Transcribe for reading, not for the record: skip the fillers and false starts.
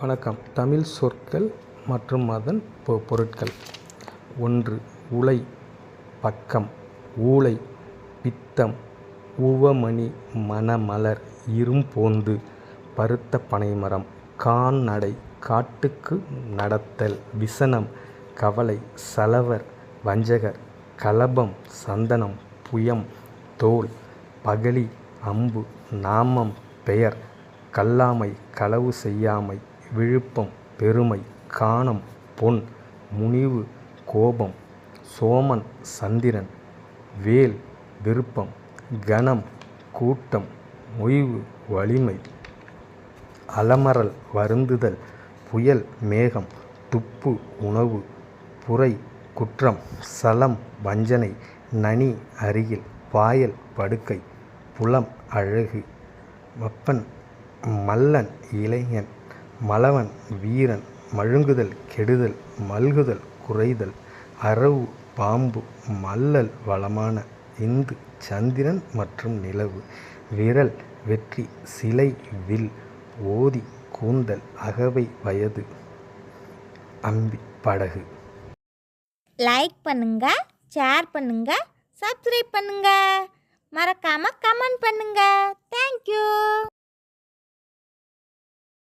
வணக்கம். தமிழ் சொற்கள் மற்றும் அதன் பொருட்கள். 1. உலை, பக்கம். ஊலை, பித்தம். உவமணி, மணமலர், இரும்போந்து, பருத்த பனைமரம். கால்நடை, காட்டுக்கு நடத்தல். விசனம், கவலை. சலவர், வஞ்சகர். கலபம், சந்தனம். புயம், தோல். பகழி, அம்பு. நாமம், பெயர். கல்லாமை, களவு செய்யாமை. விழுப்பம், பெருமை. கானம், பொன். முனிவு, கோபம். சோமன், சந்திரன். வேல், விருப்பம். கணம், கூட்டம். மொய்வு, வலிமை. அலமரல், வருந்துதல். புயல், மேகம். துப்பு, உணவு. புரை, குற்றம். சலம், வஞ்சனை. நனி, அருகில். பாயல், படுக்கை. புலம், அழகு. வப்பன், மல்லன், இளைஞன். மறவன், வீரன். மழுங்குதல், கெடுதல். மல்குதல், குறைதல். அரவு, பாம்பு. மல்லல், வளமான. இந்து, சந்திரன் மற்றும் நிலவு. விறல், வெற்றி. சிலை, வில். ஓதி, கூந்தல். அகவை, வயது. அம்பி, படகு. லைக் பண்ணுங்க, ஷேர் பண்ணுங்க, சப்ஸ்கிரைப் பண்ணுங்க, மறக்காம கமெண்ட் பண்ணுங்க. தேங்க்யூ.